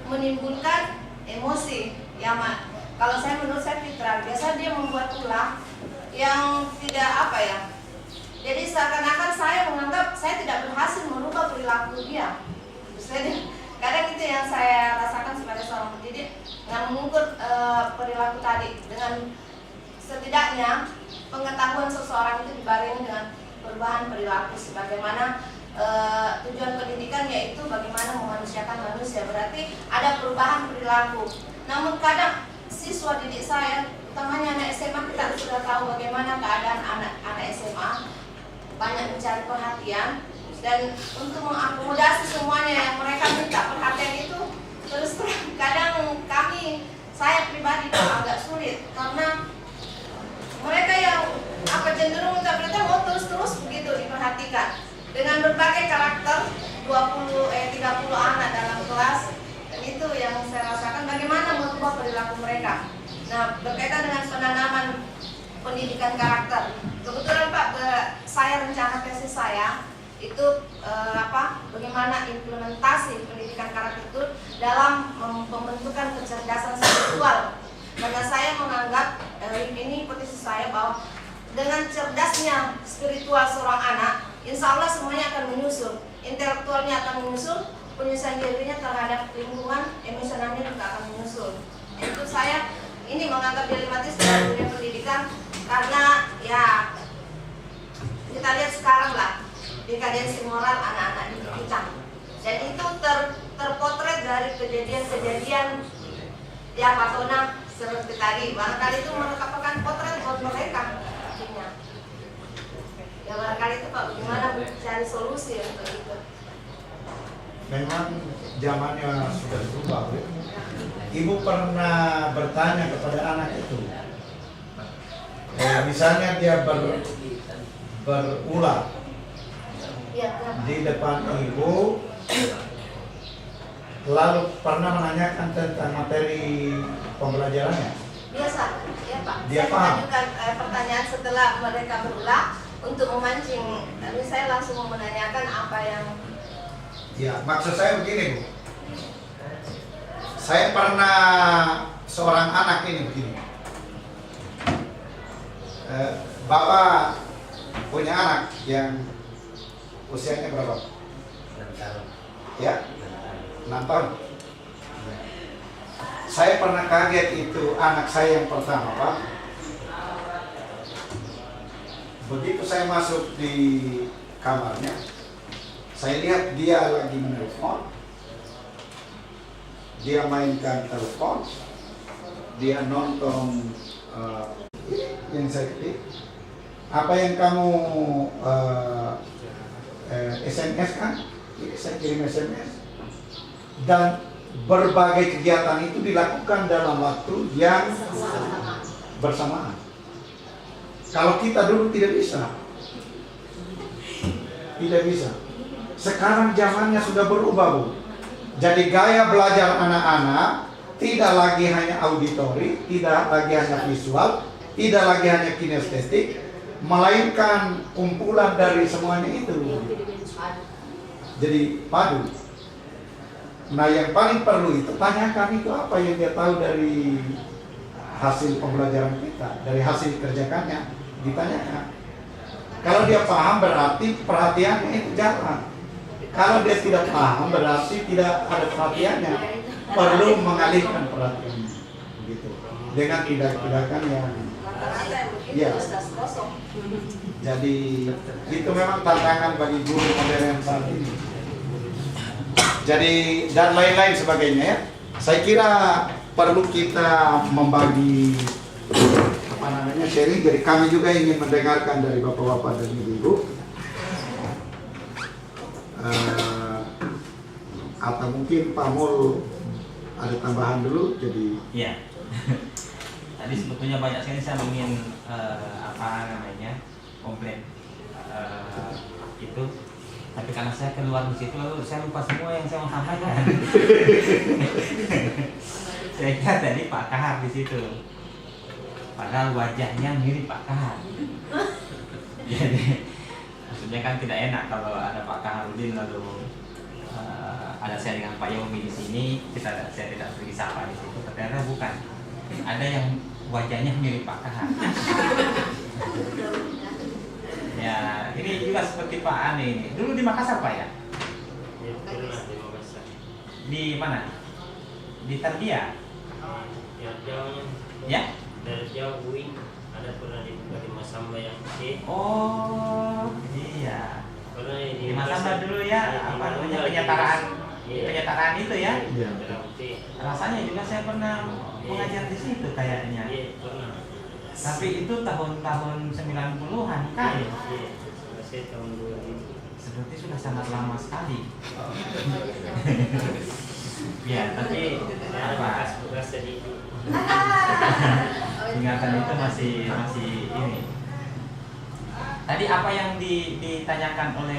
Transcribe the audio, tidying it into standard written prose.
menimbulkan emosi. Ya Mak, kalau saya menurut saya fitrah, biasa dia membuat ulah yang tidak apa ya. Jadi seakan-akan saya menganggap saya tidak berhasil merubah perilaku dia. Kadang itu yang saya rasakan sebagai seorang pendidik dengan mengukur perilaku tadi, dengan setidaknya pengetahuan seseorang itu dibarengi dengan perubahan perilaku. Sebagaimana tujuan pendidikan yaitu bagaimana memanusiakan manusia, berarti ada perubahan perilaku. Namun kadang siswa didik saya, utamanya anak SMA, kita sudah tahu bagaimana keadaan anak SMA, banyak mencari perhatian. Dan untuk mengakomodasi semuanya yang mereka minta perhatian itu, terus terang kadang saya pribadi agak sulit, karena mereka yang cenderung interpretasi mau terus begitu diperhatikan dengan berbagai karakter 30 anak dalam kelas. Dan itu yang saya rasakan, bagaimana mengubah perilaku mereka. Nah, berkaitan dengan penanaman pendidikan karakter, kebetulan Pak, saya rencana tesis saya itu bagaimana implementasi pendidikan karakter itu dalam pembentukan kecerdasan spiritual. Karena saya menganggap ini hipotesis saya bahwa dengan cerdasnya spiritual seorang anak, insya Allah semuanya akan menyusul. Intelektualnya akan menyusul, penyusuan dirinya terhadap lingkungan, emosionalnya juga akan menyusul. Itu saya ini menganggap dilematis dalam dunia pendidikan, karena ya kita lihat sekarang lah dekadensi moral anak-anak didik kita, dan itu terpotret dari kejadian-kejadian ya Pak Tona seperti tadi. Barangkali itu merupakan potret buat mereka akhirnya. Ya barangkali itu Pak, bagaimana cari solusi untuk itu. Memang zamannya sudah berubah. Ibu pernah bertanya kepada anak itu, misalnya dia berulah di depan ibu, lalu pernah menanyakan tentang materi pembelajarannya? Biasa, ya Pak. Dia saya paham. mengajukan pertanyaan setelah mereka berulah untuk memancing. Tapi saya langsung menanyakan apa yang. Ya, maksud saya begini Bu. Saya pernah seorang anak ini begini. Bapak punya anak yang usianya berapa? 6 tahun. Ya, 6 tahun. Saya pernah kaget, itu anak saya yang pertama Pak. Begitu saya masuk di kamarnya, saya lihat dia lagi menelpon, dia mainkan telepon, dia nonton yang saya ketik, apa yang kamu SMS kan, saya kirim SMS, dan berbagai kegiatan itu dilakukan dalam waktu yang bersamaan. Kalau kita dulu tidak bisa. Sekarang zamannya sudah berubah Bu. Jadi gaya belajar anak-anak tidak lagi hanya auditori, tidak lagi hanya visual, tidak lagi hanya kinestetik, melainkan kumpulan dari semuanya itu. Jadi padu. Nah, yang paling perlu itu tanyakan itu apa yang dia tahu dari hasil pembelajaran kita, dari hasil kerjakannya, ditanyakan. Kalau dia paham berarti perhatiannya itu jalan. Kalau dia tidak paham berarti tidak ada perhatiannya, perlu mengalihkan perhatiannya, gitu. Dengan tindakan yang ya. Jadi itu memang tantangan bagi guru modern saat ini. Jadi dan lain-lain sebagainya ya. Saya kira perlu kita membagi sharing. Jadi kami juga ingin mendengarkan dari bapak-bapak dan ibu-ibu. Atau mungkin Pak Mul ada tambahan dulu. Jadi ya. Tadi sebetulnya banyak sekali saya ingin komplain itu, tapi karena saya keluar di situ lalu saya lupa semua yang saya mau sampaikan. Saya kira tadi Pak Kahar di situ, padahal wajahnya mirip Pak Kahar. Jadi maksudnya kan tidak enak kalau ada Pak Kaharudin lalu ada saya dengan Pak Yomi di sini, saya tidak pergi sapa di situ, ternyata bukan. Ada yang wajahnya mirip Pak Kahar. Ya, ini juga seperti Pak Ane ini. Dulu di Makassar Pak ya? Ya, pernah di Makassar. Di mana? Di Tarbia? Ya, jauhnya. Ya? Dari jauh Wing. Ada pernah di Masamba yang kecil. Oh, iya. Pernah Di Masamba dulu ya, apa namanya penyetaraan itu ya? Iya. Rasanya juga saya pernah mengajar di situ kayaknya. Iya, pernah. Tapi itu tahun-tahun 90-an kan? Iya, saya tahun 2000. Seperti sudah sangat lama sekali. Ya, tapi apa? Bekas sedikit. Ingatan itu masih ini. Tadi apa yang ditanyakan oleh